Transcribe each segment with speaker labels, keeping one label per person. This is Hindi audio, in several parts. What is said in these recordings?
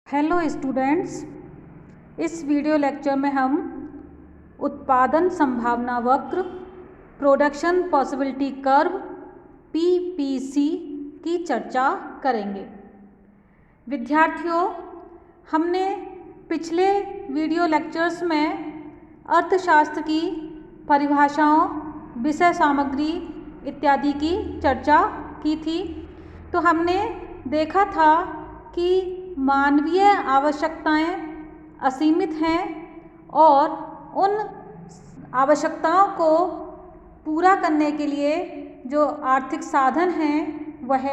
Speaker 1: हेलो स्टूडेंट्स, इस वीडियो लेक्चर में हम उत्पादन संभावना वक्र, प्रोडक्शन पॉसिबिलिटी कर्व पीपीसी की चर्चा करेंगे। विद्यार्थियों, हमने पिछले वीडियो लेक्चर्स में अर्थशास्त्र की परिभाषाओं, विषय सामग्री इत्यादि की चर्चा की थी। तो हमने देखा था कि मानवीय आवश्यकताएं असीमित हैं और उन आवश्यकताओं को पूरा करने के लिए जो आर्थिक साधन हैं वह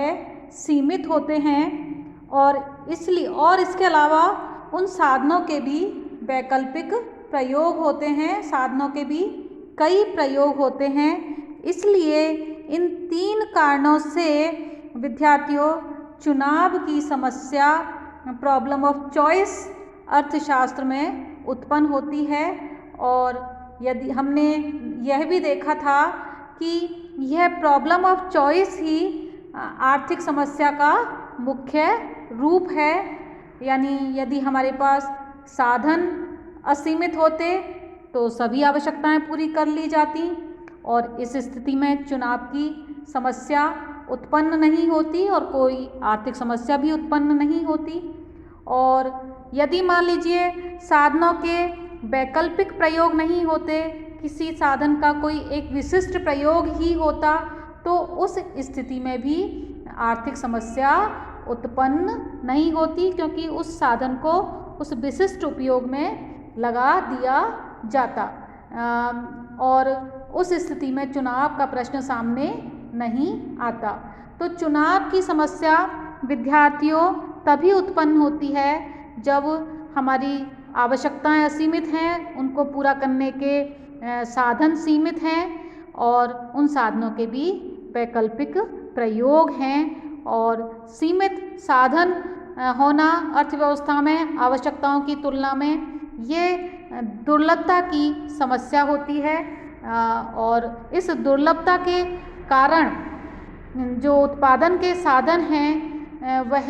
Speaker 1: सीमित होते हैं और इसके अलावा उन साधनों के भी वैकल्पिक प्रयोग होते हैं, साधनों के भी कई प्रयोग होते हैं। इसलिए इन तीन कारणों से विद्यार्थियों चुनाव की समस्या, प्रॉब्लम ऑफ चॉइस अर्थशास्त्र में उत्पन्न होती है। और यदि हमने यह भी देखा था कि यह प्रॉब्लम ऑफ चॉइस ही आर्थिक समस्या का मुख्य रूप है। यानी यदि हमारे पास साधन असीमित होते तो सभी आवश्यकताएं पूरी कर ली जाती और इस स्थिति में चुनाव की समस्या उत्पन्न नहीं होती और कोई आर्थिक समस्या भी उत्पन्न नहीं होती। और यदि मान लीजिए साधनों के वैकल्पिक प्रयोग नहीं होते, किसी साधन का कोई एक विशिष्ट प्रयोग ही होता, तो उस स्थिति में भी आर्थिक समस्या उत्पन्न नहीं होती, क्योंकि उस साधन को उस विशिष्ट उपयोग में लगा दिया जाता और उस स्थिति में चुनाव का प्रश्न सामने नहीं आता। तो चुनाव की समस्या विद्यार्थियों तभी उत्पन्न होती है जब हमारी आवश्यकताएं असीमित हैं, उनको पूरा करने के साधन सीमित हैं और उन साधनों के भी वैकल्पिक प्रयोग हैं। और सीमित साधन होना अर्थव्यवस्था में आवश्यकताओं की तुलना में ये दुर्लभता की समस्या होती है और इस दुर्लभता के कारण जो उत्पादन के साधन हैं वह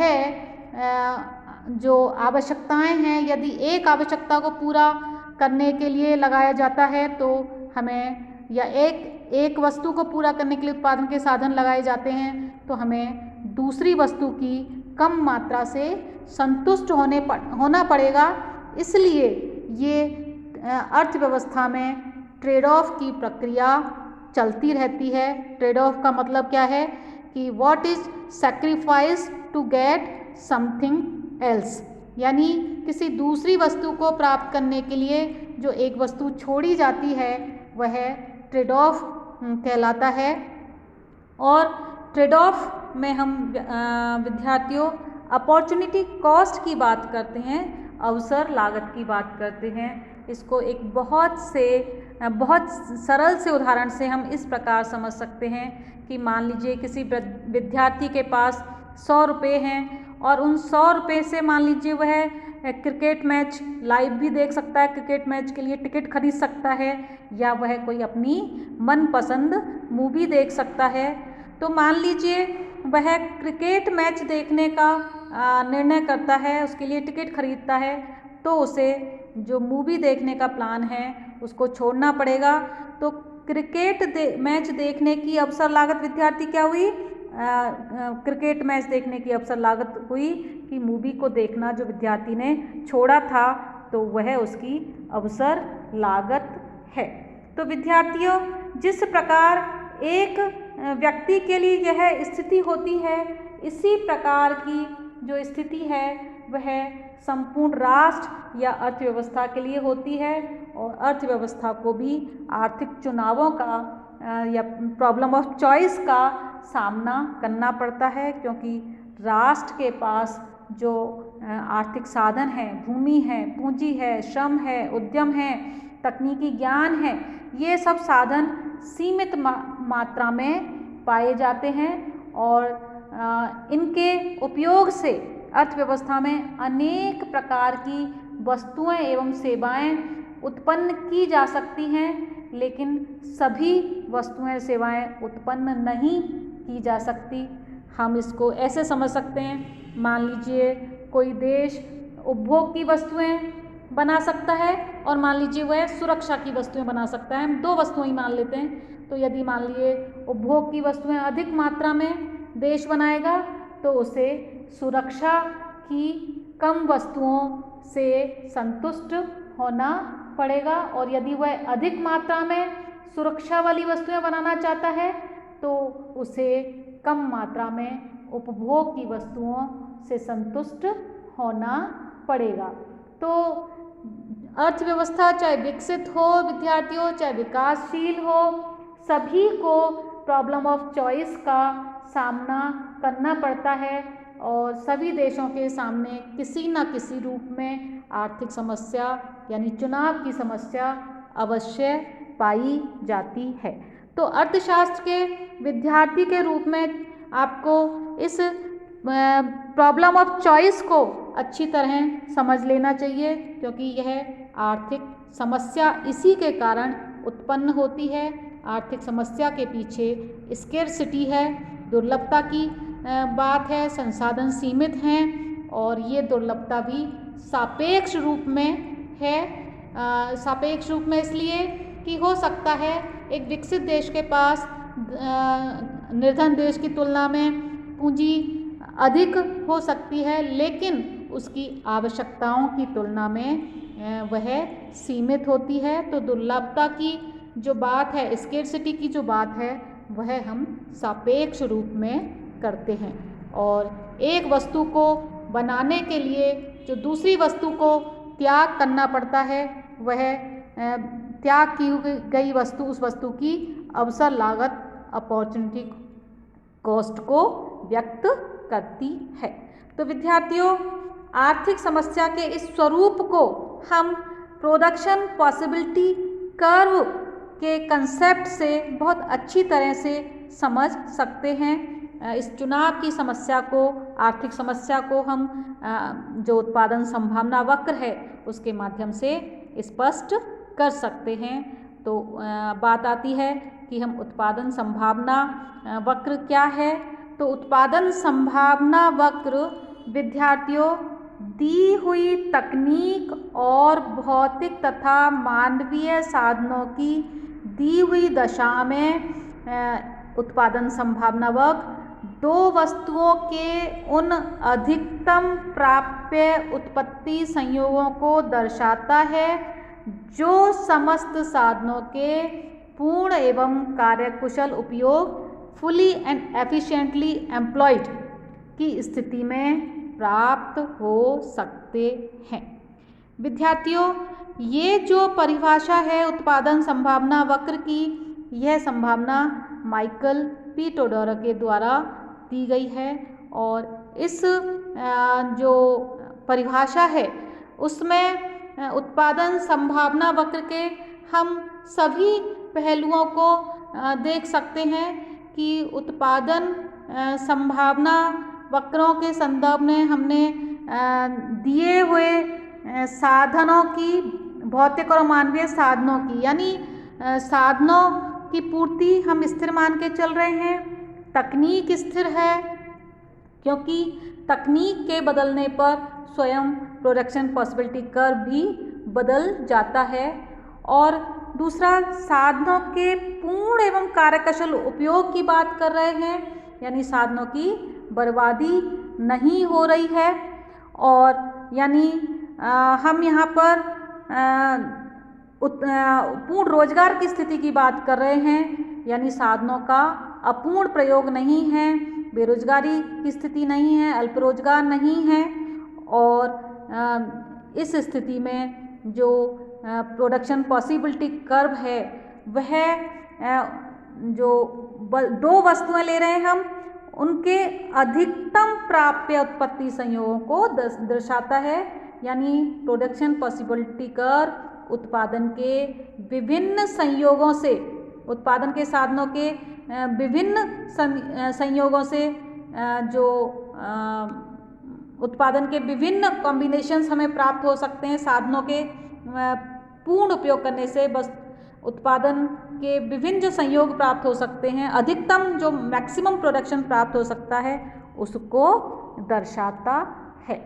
Speaker 1: जो आवश्यकताएं हैं, यदि एक आवश्यकता को पूरा करने के लिए लगाया जाता है तो हमें, या एक वस्तु को पूरा करने के लिए उत्पादन के साधन लगाए जाते हैं तो हमें दूसरी वस्तु की कम मात्रा से संतुष्ट होना पड़ेगा। इसलिए ये अर्थव्यवस्था में ट्रेड ऑफ की प्रक्रिया चलती रहती है। ट्रेड ऑफ का मतलब क्या है कि what is sacrifice to get something else, यानी किसी दूसरी वस्तु को प्राप्त करने के लिए जो एक वस्तु छोड़ी जाती है वह ट्रेड ऑफ कहलाता है। और ट्रेड ऑफ में हम विद्यार्थियों अपॉर्चुनिटी कॉस्ट की बात करते हैं, अवसर लागत की बात करते हैं। इसको एक बहुत सरल से उदाहरण से हम इस प्रकार समझ सकते हैं कि मान लीजिए किसी विद्यार्थी के पास 100 रुपये हैं और उन 100 रुपये से मान लीजिए वह क्रिकेट मैच लाइव भी देख सकता है, क्रिकेट मैच के लिए टिकट खरीद सकता है, या वह कोई अपनी मनपसंद मूवी देख सकता है। तो मान लीजिए वह क्रिकेट मैच देखने का निर्णय करता है, उसके लिए टिकट खरीदता है, तो उसे जो मूवी देखने का प्लान है उसको छोड़ना पड़ेगा। तो क्रिकेट मैच देखने की अवसर लागत विद्यार्थी क्या हुई? क्रिकेट मैच देखने की अवसर लागत हुई कि मूवी को देखना जो विद्यार्थी ने छोड़ा था तो वह उसकी अवसर लागत है। तो विद्यार्थियों, जिस प्रकार एक व्यक्ति के लिए यह स्थिति होती है, इसी प्रकार की जो स्थिति है वह संपूर्ण राष्ट्र या अर्थव्यवस्था के लिए होती है और अर्थव्यवस्था को भी आर्थिक चुनावों का या प्रॉब्लम ऑफ चॉइस का सामना करना पड़ता है, क्योंकि राष्ट्र के पास जो आर्थिक साधन है, भूमि है, पूंजी है, श्रम है, उद्यम है, तकनीकी ज्ञान है, ये सब साधन सीमित मात्रा में पाए जाते हैं और इनके उपयोग से अर्थव्यवस्था में अनेक प्रकार की वस्तुएं एवं सेवाएं उत्पन्न की जा सकती हैं, लेकिन सभी वस्तुएं सेवाएं उत्पन्न नहीं की जा सकती। हम इसको ऐसे समझ सकते हैं, मान लीजिए कोई देश उपभोग की वस्तुएं बना सकता है और मान लीजिए वह सुरक्षा की वस्तुएं बना सकता है। हम दो वस्तुएं ही मान लेते हैं। तो यदि मान लीजिए उपभोग की वस्तुएं अधिक मात्रा में देश बनाएगा तो उसे सुरक्षा की कम वस्तुओं से संतुष्ट होना पड़ेगा, और यदि वह अधिक मात्रा में सुरक्षा वाली वस्तुएं बनाना चाहता है तो उसे कम मात्रा में उपभोग की वस्तुओं से संतुष्ट होना पड़ेगा। तो अर्थव्यवस्था चाहे विकसित हो विद्यार्थियों, चाहे विकासशील हो, सभी को प्रॉब्लम ऑफ चॉइस का सामना करना पड़ता है और सभी देशों के सामने किसी न किसी रूप में आर्थिक समस्या यानी चुनाव की समस्या अवश्य पाई जाती है। तो अर्थशास्त्र के विद्यार्थी के रूप में आपको इस प्रॉब्लम ऑफ चॉइस को अच्छी तरह समझ लेना चाहिए, क्योंकि यह आर्थिक समस्या इसी के कारण उत्पन्न होती है। आर्थिक समस्या के पीछे स्केर्सिटी है, दुर्लभता की बात है, संसाधन सीमित हैं और ये दुर्लभता भी सापेक्ष रूप में है। सापेक्ष रूप में इसलिए कि हो सकता है एक विकसित देश के पास निर्धन देश की तुलना में पूंजी अधिक हो सकती है, लेकिन उसकी आवश्यकताओं की तुलना में वह सीमित होती है। तो दुर्लभता की जो बात है, स्केर्सिटी की जो बात है, वह हम सापेक्ष रूप में करते हैं और एक वस्तु को बनाने के लिए जो दूसरी वस्तु को त्याग करना पड़ता है, वह त्याग की गई वस्तु उस वस्तु की अवसर लागत अपॉर्चुनिटी कॉस्ट को व्यक्त करती है। तो विद्यार्थियों, आर्थिक समस्या के इस स्वरूप को हम प्रोडक्शन पॉसिबिलिटी कर्व के कंसेप्ट से बहुत अच्छी तरह से समझ सकते हैं। इस चुनाव की समस्या को, आर्थिक समस्या को हम जो उत्पादन संभावना वक्र है उसके माध्यम से स्पष्ट कर सकते हैं। तो बात आती है कि हम उत्पादन संभावना वक्र क्या है। तो उत्पादन संभावना वक्र विद्यार्थियों दी हुई तकनीक और भौतिक तथा मानवीय साधनों की दी हुई दशा में उत्पादन संभावना वक्र दो वस्तुओं के उन अधिकतम प्राप्य उत्पत्ति संयोगों को दर्शाता है जो समस्त साधनों के पूर्ण एवं कार्यकुशल उपयोग फुली एंड एफिशिएंटली एम्प्लॉयड की स्थिति में प्राप्त हो सकते हैं। विद्यार्थियों, ये जो परिभाषा है उत्पादन संभावना वक्र की, यह संभावना माइकल पी टोडर के द्वारा दी गई है और इस जो परिभाषा है उसमें उत्पादन संभावना वक्र के हम सभी पहलुओं को देख सकते हैं कि उत्पादन संभावना वक्रों के संदर्भ में हमने दिए हुए साधनों की, भौतिक और मानवीय साधनों की, यानी साधनों की पूर्ति हम स्थिर मान के चल रहे हैं। तकनीक स्थिर है क्योंकि तकनीक के बदलने पर स्वयं प्रोडक्शन पॉसिबिलिटी कर्व भी बदल जाता है। और दूसरा, साधनों के पूर्ण एवं कार्यकुशल उपयोग की बात कर रहे हैं, यानी साधनों की बर्बादी नहीं हो रही है। और यानी हम यहाँ पर पूर्ण रोजगार की स्थिति की बात कर रहे हैं, यानी साधनों का अपूर्ण प्रयोग नहीं है, बेरोजगारी की स्थिति नहीं है, अल्प रोजगार नहीं है। और इस स्थिति में जो प्रोडक्शन पॉसिबिलिटी कर्व है वह जो दो वस्तुएं ले रहे हैं हम, उनके अधिकतम प्राप्य उत्पत्ति संयोगों को दर्शाता है। यानी प्रोडक्शन पॉसिबिलिटी कर्व उत्पादन के विभिन्न संयोगों से, उत्पादन के साधनों के विभिन्न संयोगों से जो उत्पादन के विभिन्न कॉम्बिनेशंस हमें प्राप्त हो सकते हैं। साधनों के पूर्ण उपयोग करने से बस उत्पादन के विभिन्न जो संयोग प्राप्त हो सकते हैं, अधिकतम जो मैक्सिमम प्रोडक्शन प्राप्त हो सकता है, उसको दर्शाता है।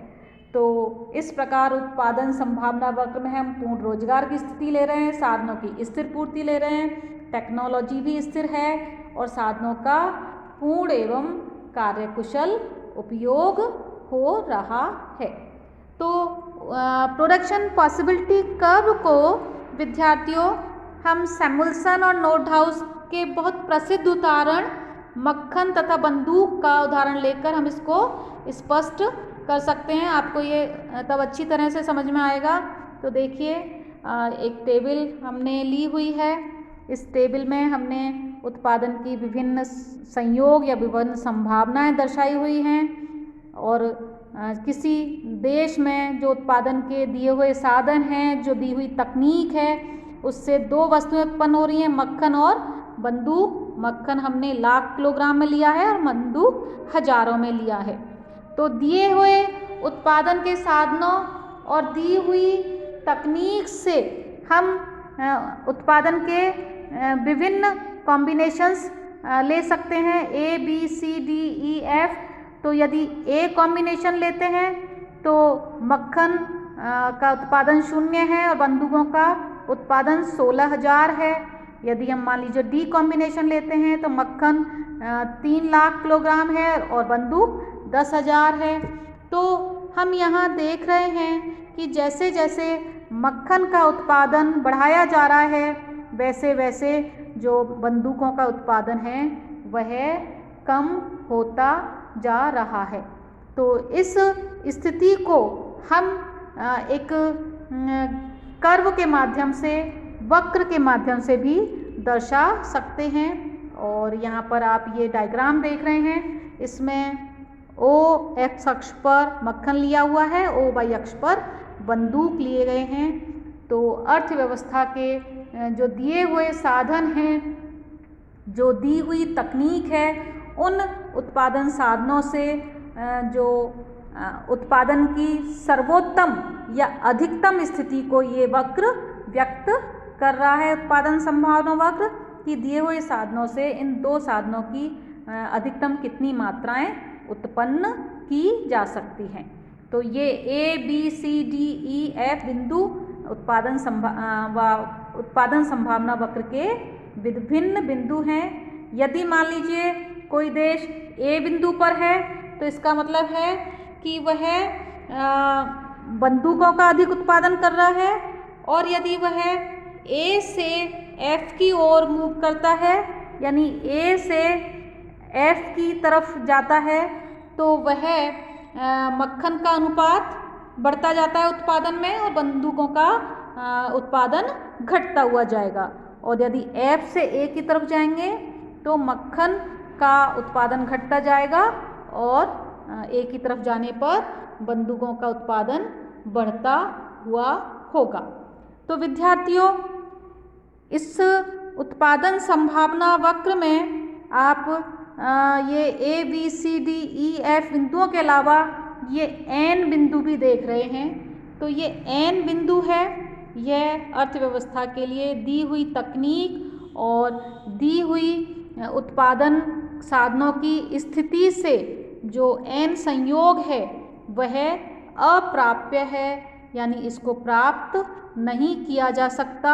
Speaker 1: तो इस प्रकार उत्पादन संभावना वक्र में हम पूर्ण रोजगार की स्थिति ले रहे हैं, साधनों की स्थिर पूर्ति ले रहे हैं, टेक्नोलॉजी भी स्थिर है और साधनों का पूर्ण एवं कार्यकुशल उपयोग हो रहा है। तो प्रोडक्शन पॉसिबिलिटी कर्व को विद्यार्थियों हम सैमुअल्सन और नॉर्डहाउस के बहुत प्रसिद्ध उदाहरण मक्खन तथा बंदूक का उदाहरण लेकर हम इसको स्पष्ट कर सकते हैं। आपको ये तब अच्छी तरह से समझ में आएगा। तो देखिए एक टेबल हमने ली हुई है। इस टेबल में हमने उत्पादन की विभिन्न संयोग या विभिन्न संभावनाएं दर्शाई हुई हैं और किसी देश में जो उत्पादन के दिए हुए साधन हैं, जो दी हुई तकनीक है, उससे दो वस्तुएं उत्पन्न हो रही हैं, मक्खन और बंदूक। मक्खन हमने लाख किलोग्राम में लिया है और बंदूक हजारों में लिया है। तो दिए हुए उत्पादन के साधनों और दी हुई तकनीक से हम उत्पादन के विभिन्न कॉम्बिनेशंस ले सकते हैं, A, B, C, D, E, F। तो यदि A कॉम्बिनेशन लेते हैं तो मक्खन का उत्पादन 0 है और बंदूकों का उत्पादन 16,000 है। यदि हम मान लीजिए D कॉम्बिनेशन लेते हैं तो मक्खन 3 लाख किलोग्राम है और बंदूक 10,000 है। तो हम यहाँ देख रहे हैं कि जैसे जैसे मक्खन का उत्पादन बढ़ाया जा रहा है, वैसे वैसे जो बंदूकों का उत्पादन है वह कम होता जा रहा है। तो इस स्थिति को हम एक कर्व के माध्यम से, वक्र के माध्यम से भी दर्शा सकते हैं। और यहाँ पर आप ये डायग्राम देख रहे हैं, इसमें O एक्स अक्ष पर मक्खन लिया हुआ है, O वाई अक्ष पर बंदूक लिए गए हैं। तो अर्थव्यवस्था के जो दिए हुए साधन हैं, जो दी हुई तकनीक है, उन उत्पादन साधनों से जो उत्पादन की सर्वोत्तम या अधिकतम स्थिति को ये वक्र व्यक्त कर रहा है। उत्पादन संभावना वक्र कि दिए हुए साधनों से इन दो साधनों की अधिकतम कितनी मात्राएं उत्पन्न की जा सकती हैं। तो ये A, B, C, D, E, F बिंदु उत्पादन संभावना वक्र के विभिन्न बिंदु हैं। यदि मान लीजिए कोई देश A बिंदु पर है तो इसका मतलब है कि वह बंदूकों का अधिक उत्पादन कर रहा है, और यदि वह A से F की ओर मूव करता है, यानी A से F की तरफ जाता है, तो वह मक्खन का अनुपात बढ़ता जाता है उत्पादन में और बंदूकों का उत्पादन घटता हुआ जाएगा। और यदि F से A की तरफ जाएंगे तो मक्खन का उत्पादन घटता जाएगा और A की तरफ जाने पर बंदूकों का उत्पादन बढ़ता हुआ होगा। तो विद्यार्थियों, इस उत्पादन संभावना वक्र में आप ये A, B, C, D, E, F बिंदुओं के अलावा ये N बिंदु भी देख रहे हैं। तो ये N बिंदु है, यह अर्थव्यवस्था के लिए दी हुई तकनीक और दी हुई उत्पादन साधनों की स्थिति से जो N संयोग है वह अप्राप्य है, यानी इसको प्राप्त नहीं किया जा सकता।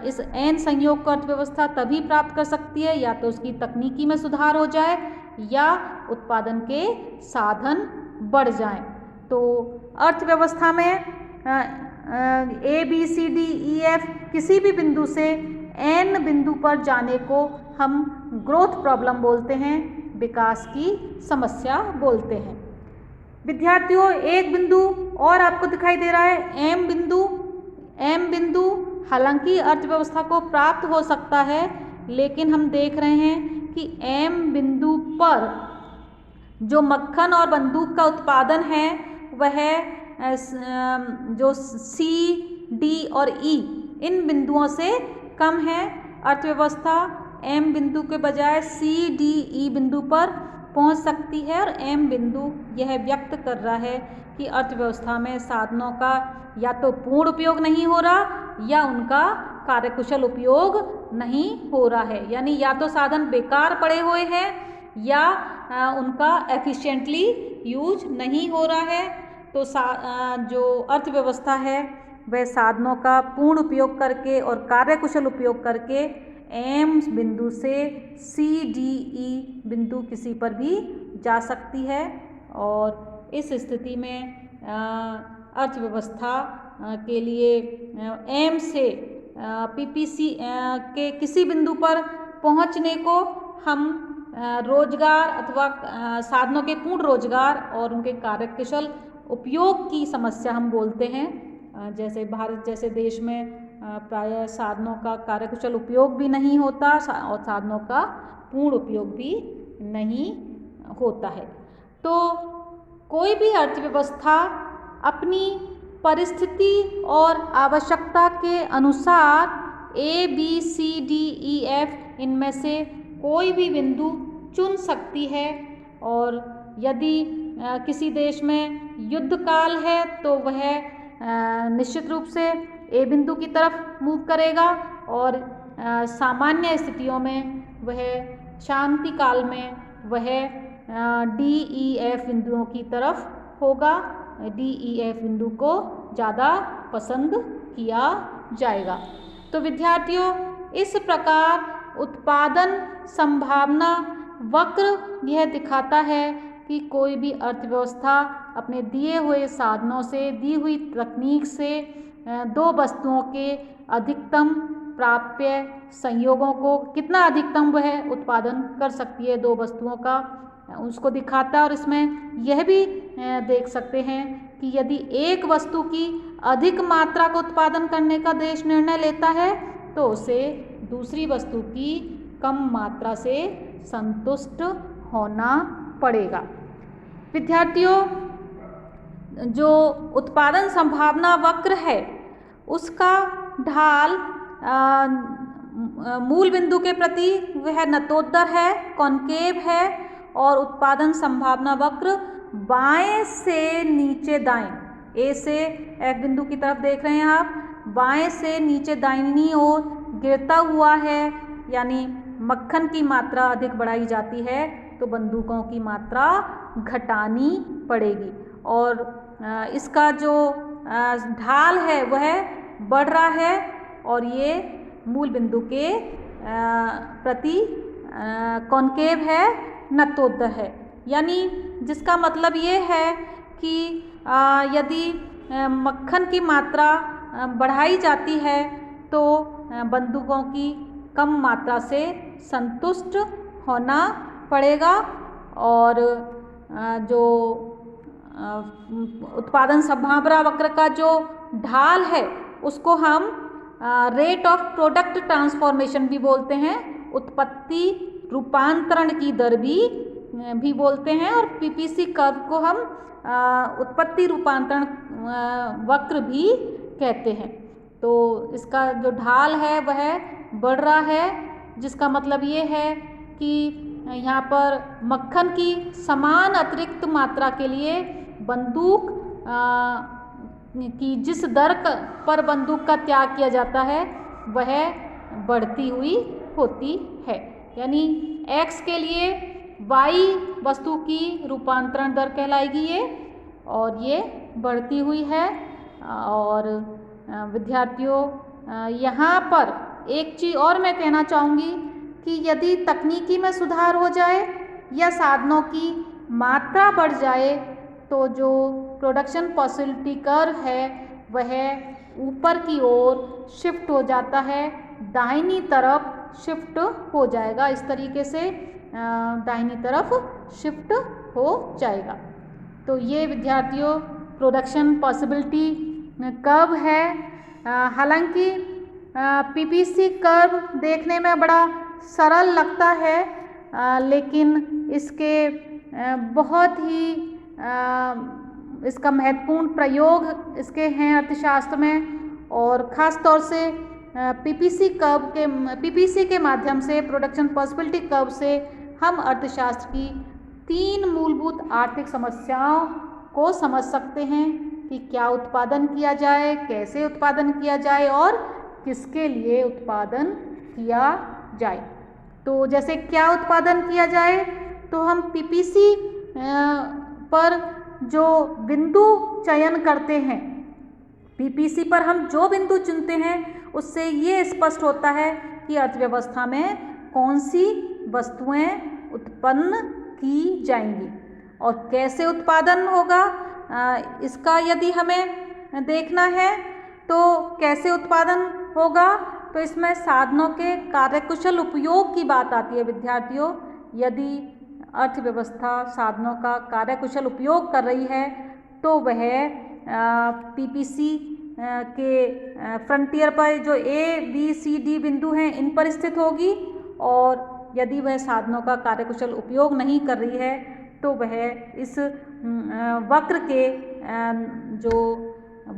Speaker 1: इस N संयोग को अर्थव्यवस्था तभी प्राप्त कर सकती है या तो उसकी तकनीकी में सुधार हो जाए या उत्पादन के साधन बढ़ जाएं। तो अर्थव्यवस्था में A, B, C, D, E, F किसी भी बिंदु से N बिंदु पर जाने को हम ग्रोथ प्रॉब्लम बोलते हैं, विकास की समस्या बोलते हैं। विद्यार्थियों, एक बिंदु और आपको दिखाई दे रहा है M बिंदु हालांकि अर्थव्यवस्था को प्राप्त हो सकता है, लेकिन हम देख रहे हैं कि M बिंदु पर जो मक्खन और बंदूक का उत्पादन है वह जो C, D और E इन बिंदुओं से कम है। अर्थव्यवस्था M बिंदु के बजाय C, D, E बिंदु पर पहुंच सकती है और M बिंदु यह व्यक्त कर रहा है कि अर्थव्यवस्था में साधनों का या तो पूर्ण उपयोग नहीं हो रहा या उनका कार्यकुशल उपयोग नहीं हो रहा है, यानी या तो साधन बेकार पड़े हुए हैं या उनका एफिशिएंटली यूज नहीं हो रहा है। तो जो अर्थव्यवस्था है वह साधनों का पूर्ण उपयोग करके और कार्यकुशल उपयोग करके एम बिंदु से CDE बिंदु किसी पर भी जा सकती है। और इस स्थिति में अर्थव्यवस्था के लिए एम से PPC के किसी बिंदु पर पहुंचने को हम रोजगार अथवा साधनों के पूर्ण रोजगार और उनके कार्यकुशल उपयोग की समस्या हम बोलते हैं। जैसे भारत जैसे देश में प्रायः साधनों का कार्यकुशल उपयोग भी नहीं होता और साधनों का पूर्ण उपयोग भी नहीं होता है। तो कोई भी अर्थव्यवस्था अपनी परिस्थिति और आवश्यकता के अनुसार ABCDEF इनमें से कोई भी बिंदु चुन सकती है। और यदि किसी देश में युद्ध काल है तो वह निश्चित रूप से ए बिंदु की तरफ मूव करेगा और सामान्य स्थितियों में वह शांति काल में वह DEF बिंदुओं की तरफ होगा। DEF बिंदु को ज़्यादा पसंद किया जाएगा। तो विद्यार्थियों, इस प्रकार उत्पादन संभावना वक्र यह दिखाता है कि कोई भी अर्थव्यवस्था अपने दिए हुए साधनों से, दी हुई तकनीक से दो वस्तुओं के अधिकतम प्राप्य संयोगों को कितना अधिकतम वह उत्पादन कर सकती है, दो वस्तुओं का उसको दिखाता है। और इसमें यह भी देख सकते हैं कि यदि एक वस्तु की अधिक मात्रा का उत्पादन करने का देश निर्णय लेता है तो उसे दूसरी वस्तु की कम मात्रा से संतुष्ट होना पड़ेगा। विद्यार्थियों, जो उत्पादन संभावना वक्र है उसका ढाल मूल बिंदु के प्रति वह नतोदर है, कॉनकेव है। और उत्पादन संभावना वक्र बाएं से नीचे दाएं, ए से एक बिंदु की तरफ देख रहे हैं आप, बाएं से नीचे दाहिनी ओर गिरता हुआ है। यानी मक्खन की मात्रा अधिक बढ़ाई जाती है तो बंदूकों की मात्रा घटानी पड़ेगी। और इसका जो ढाल है वह बढ़ रहा है और ये मूल बिंदु के प्रति कॉनकेव है, नतोदर है। यानी जिसका मतलब ये है कि यदि मक्खन की मात्रा बढ़ाई जाती है तो बंदूकों की कम मात्रा से संतुष्ट होना पड़ेगा। और जो उत्पादन संभावना वक्र का जो ढाल है उसको हम रेट ऑफ प्रोडक्ट ट्रांसफॉर्मेशन भी बोलते हैं, उत्पत्ति रूपांतरण की दर भी बोलते हैं। और PPC कर्व को हम उत्पत्ति रूपांतरण वक्र भी कहते हैं। तो इसका जो ढाल है वह बढ़ रहा है, जिसका मतलब ये है कि यहाँ पर मक्खन की समान अतिरिक्त मात्रा के लिए बंदूक की जिस दर पर बंदूक का त्याग किया जाता है वह बढ़ती हुई होती है। यानी X के लिए Y वस्तु की रूपांतरण दर कहलाएगी ये, और ये बढ़ती हुई है। और विद्यार्थियों, यहाँ पर एक चीज़ और मैं कहना चाहूँगी कि यदि तकनीकी में सुधार हो जाए या साधनों की मात्रा बढ़ जाए तो जो प्रोडक्शन पॉसिबिलिटी कर्व है वह ऊपर की ओर शिफ्ट हो जाता है, दाहिनी तरफ शिफ्ट हो जाएगा। इस तरीके से दाहिनी तरफ शिफ्ट हो जाएगा। तो ये विद्यार्थियों प्रोडक्शन पॉसिबिलिटी कर्व है। हालांकि PPC कर्व देखने में बड़ा सरल लगता है, लेकिन इसके बहुत ही इसका महत्वपूर्ण प्रयोग इसके हैं अर्थशास्त्र में। और ख़ास तौर से PPC के माध्यम से, प्रोडक्शन पॉसिबिलिटी कर्व से हम अर्थशास्त्र की 3 मूलभूत आर्थिक समस्याओं को समझ सकते हैं कि क्या उत्पादन किया जाए, कैसे उत्पादन किया जाए और किसके लिए उत्पादन किया जाए। तो जैसे क्या उत्पादन किया जाए, तो हम PPC पर जो बिंदु चयन करते हैं। पीपीसी पर हम जो बिंदु चुनते हैं उससे ये स्पष्ट होता है कि अर्थव्यवस्था में कौन सी वस्तुएं उत्पन्न की जाएंगी और कैसे उत्पादन होगा। इसका यदि हमें देखना है तो कैसे उत्पादन होगा, तो इसमें साधनों के कार्यकुशल उपयोग की बात आती है विद्यार्थियों। यदि अर्थव्यवस्था साधनों का कार्यकुशल उपयोग कर रही है तो वह पीपीसी के फ्रंटियर पर जो ए बी सी डी बिंदु हैं इन पर स्थित होगी, और यदि वह साधनों का कार्यकुशल उपयोग नहीं कर रही है तो वह इस वक्र के जो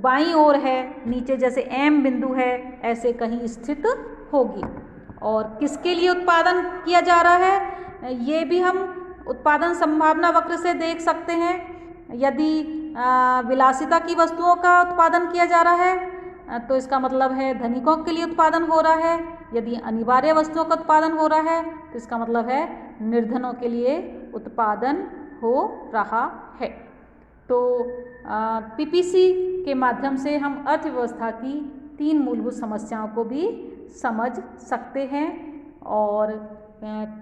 Speaker 1: बाईं ओर है नीचे जैसे एम बिंदु है ऐसे कहीं स्थित होगी। और किसके लिए उत्पादन किया जा रहा है ये भी हम उत्पादन संभावना वक्र से देख सकते हैं। यदि विलासिता की वस्तुओं का उत्पादन किया जा रहा है तो इसका मतलब है धनिकों के लिए उत्पादन हो रहा है। यदि अनिवार्य वस्तुओं का उत्पादन हो रहा है तो इसका मतलब है निर्धनों के लिए उत्पादन हो रहा है। तो पीपीसी के माध्यम से हम अर्थव्यवस्था की 3 मूलभूत समस्याओं को भी समझ सकते हैं। और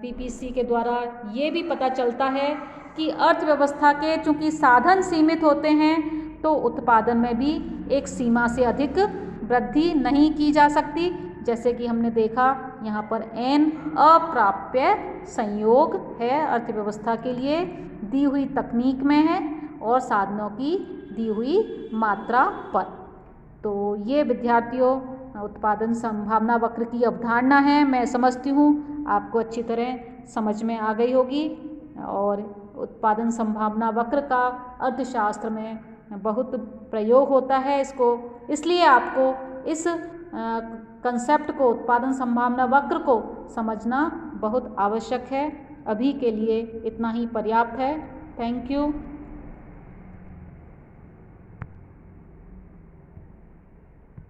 Speaker 1: पीपीसी के द्वारा ये भी पता चलता है कि अर्थव्यवस्था के चूँकि साधन सीमित होते हैं तो उत्पादन में भी एक सीमा से अधिक वृद्धि नहीं की जा सकती। जैसे कि हमने देखा यहाँ पर n अप्राप्य संयोग है अर्थव्यवस्था के लिए दी हुई तकनीक में है और साधनों की दी हुई मात्रा पर। तो ये विद्यार्थियों उत्पादन संभावना वक्र की अवधारणा है। मैं समझती हूँ आपको अच्छी तरह समझ में आ गई होगी। और उत्पादन संभावना वक्र का अर्थशास्त्र में बहुत प्रयोग होता है। इसको इसलिए आपको इस कंसेप्ट को उत्पादन संभावना वक्र को समझना बहुत आवश्यक है। अभी के लिए इतना ही पर्याप्त है। Thank you.